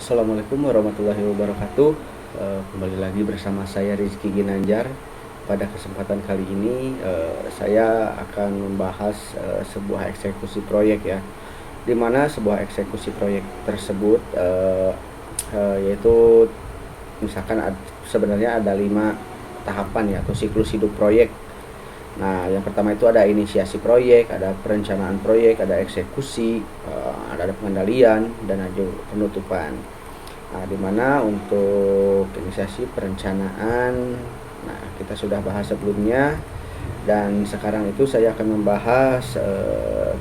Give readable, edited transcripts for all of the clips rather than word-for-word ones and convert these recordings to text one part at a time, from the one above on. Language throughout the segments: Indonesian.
Assalamualaikum warahmatullahi wabarakatuh. Kembali lagi bersama saya Rizky Ginanjar. Pada kesempatan kali ini saya akan membahas sebuah eksekusi proyek ya, di mana sebuah eksekusi proyek tersebut yaitu misalkan sebenarnya ada 5 tahapan ya atau siklus hidup proyek. Nah, yang pertama itu ada inisiasi proyek, ada perencanaan proyek, ada eksekusi, ada pengendalian, dan ada penutupan. Nah, dimana untuk inisiasi perencanaan, nah kita sudah bahas sebelumnya, dan sekarang itu saya akan membahas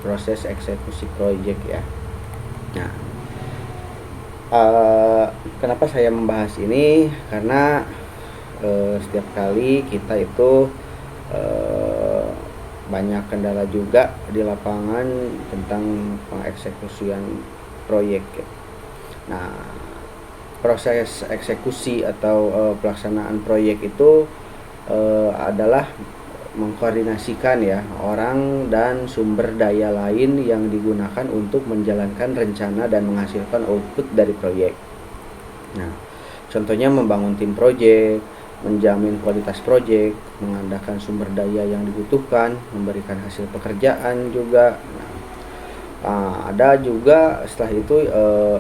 proses eksekusi proyek ya. Nah, kenapa saya membahas ini? Karena setiap kali kita itu banyak kendala juga di lapangan tentang pengeksekusian proyek. Nah, proses eksekusi atau pelaksanaan proyek itu adalah mengkoordinasikan ya orang dan sumber daya lain yang digunakan untuk menjalankan rencana dan menghasilkan output dari proyek. Nah, contohnya membangun tim proyek, menjamin kualitas proyek, mengandalkan sumber daya yang dibutuhkan, memberikan hasil pekerjaan juga. Ada juga setelah itu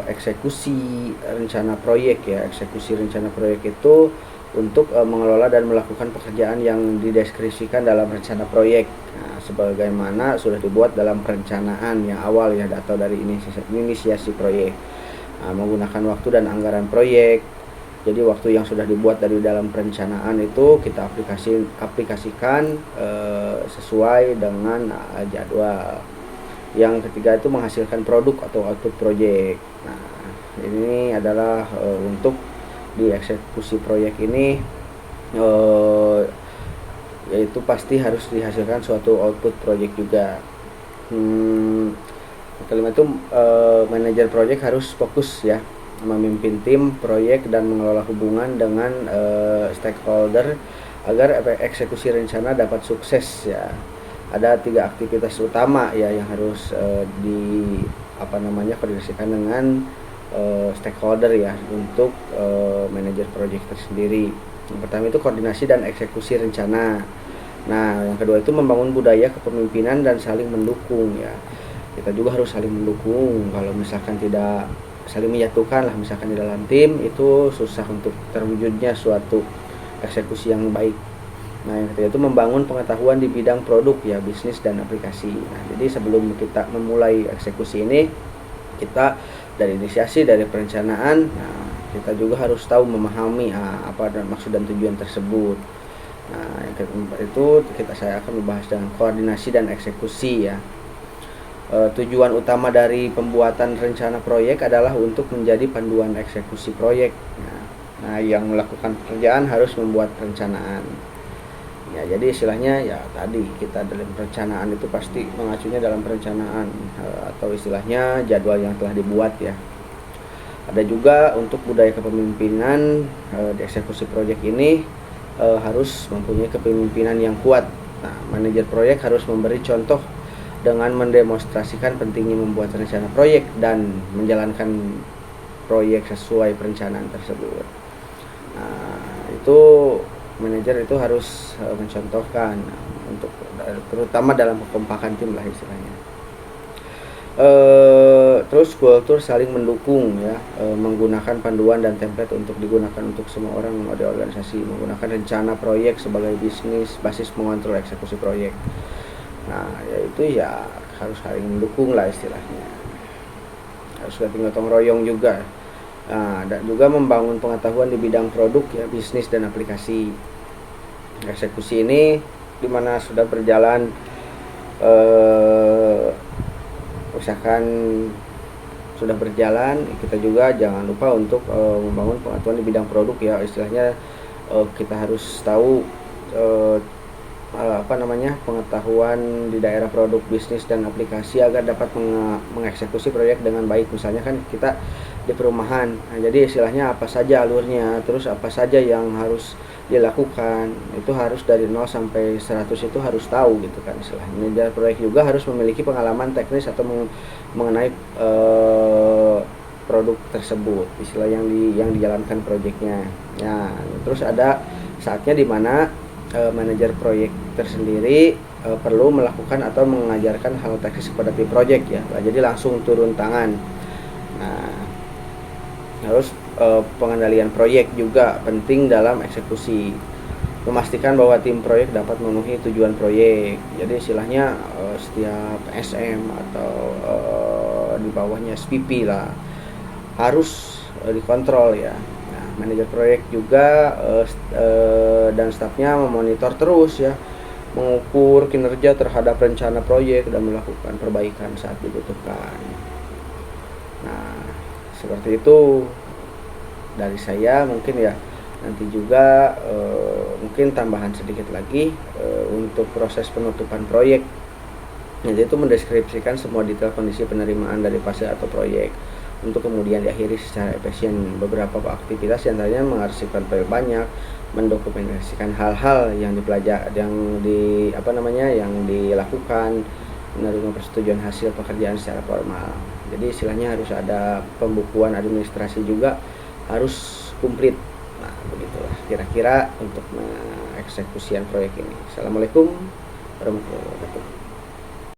eksekusi rencana proyek ya. Eksekusi rencana proyek itu untuk mengelola dan melakukan pekerjaan yang dideskripsikan dalam rencana proyek. Nah, sebagaimana sudah dibuat dalam perencanaan yang awal ya atau dari inisiasi proyek. Nah, menggunakan waktu dan anggaran proyek. Jadi waktu yang sudah dibuat dari dalam perencanaan itu kita aplikasikan sesuai dengan jadwal. Yang ketiga itu menghasilkan produk atau output project. Nah, ini adalah untuk di eksekusi proyek ini yaitu pasti harus dihasilkan suatu output project juga. Kelima itu manajer proyek harus fokus ya, memimpin tim proyek dan mengelola hubungan dengan stakeholder agar eksekusi rencana dapat sukses ya. Ada 3 aktivitas utama ya yang harus koordinasikan dengan stakeholder ya untuk manajer proyek tersendiri. Yang pertama itu koordinasi dan eksekusi rencana. Nah, yang kedua itu membangun budaya kepemimpinan dan saling mendukung ya. Kita juga harus saling mendukung. Kalau misalkan tidak saling menyatukan lah misalkan di dalam tim, itu susah untuk terwujudnya suatu eksekusi yang baik. Nah, yang ketiga itu membangun pengetahuan di bidang produk ya, bisnis dan aplikasi. Nah, jadi sebelum kita memulai eksekusi ini, kita dari inisiasi, dari perencanaan, nah, kita juga harus tahu memahami apa dan maksud dan tujuan tersebut. Nah, yang keempat itu saya akan membahas dengan koordinasi dan eksekusi ya. Tujuan utama dari pembuatan rencana proyek adalah untuk menjadi panduan eksekusi proyek. Nah, yang melakukan pekerjaan harus membuat perencanaan. Ya, jadi istilahnya ya tadi kita dalam perencanaan itu pasti mengacunya dalam perencanaan atau istilahnya jadwal yang telah dibuat ya. Ada juga untuk budaya kepemimpinan di eksekusi proyek ini harus mempunyai kepemimpinan yang kuat. Nah, manajer proyek harus memberi contoh dengan mendemonstrasikan pentingnya membuat rencana proyek dan menjalankan proyek sesuai perencanaan tersebut. Nah, itu manajer itu harus mencontohkan untuk terutama dalam kekompakan tim lah istilahnya. Terus kultur saling mendukung ya, menggunakan panduan dan template untuk digunakan untuk semua orang di organisasi, menggunakan rencana proyek sebagai basis mengontrol eksekusi proyek. Nah, yaitu ya harus saling mendukung lah istilahnya. Harus gotong royong juga. Nah, dan juga membangun pengetahuan di bidang produk ya, bisnis dan aplikasi. Eksekusi ini dimana sudah berjalan misalkan sudah berjalan, kita juga jangan lupa untuk membangun pengetahuan di bidang produk ya, istilahnya kita harus tahu pengetahuan di daerah produk, bisnis dan aplikasi agar dapat mengeksekusi proyek dengan baik. Misalnya kan kita di perumahan, nah, jadi istilahnya apa saja alurnya, terus apa saja yang harus dilakukan, itu harus dari 0 sampai 100 itu harus tahu gitu kan istilahnya. Manajer proyek juga harus memiliki pengalaman teknis atau mengenai produk tersebut, istilah yang dijalankan proyeknya. Nah, terus ada saatnya di mana manajer proyek tersendiri perlu melakukan atau mengajarkan hal teknis kepada tim proyek ya. Jadi langsung turun tangan. Nah, harus pengendalian proyek juga penting dalam eksekusi. Memastikan bahwa tim proyek dapat memenuhi tujuan proyek. Jadi istilahnya setiap SM atau di bawahnya SPP lah harus dikontrol ya. Nah, manajer proyek juga dan stafnya memonitor terus ya, mengukur kinerja terhadap rencana proyek dan melakukan perbaikan saat dibutuhkan. Nah, seperti itu dari saya mungkin ya. Nanti juga mungkin tambahan sedikit lagi untuk proses penutupan proyek. Yaitu mendeskripsikan semua detail kondisi penerimaan dari fase atau proyek untuk kemudian diakhiri secara efisien. Beberapa aktivitas antaranya mengarsipkan proyek banyak, mendokumentasikan hal-hal yang yang dilakukan, menerima persetujuan hasil pekerjaan secara formal. Jadi istilahnya harus ada pembukuan administrasi juga harus komplit. Nah, begitulah kira-kira untuk mengeksekusian proyek ini. Assalamualaikum warahmatullahi wabarakatuh.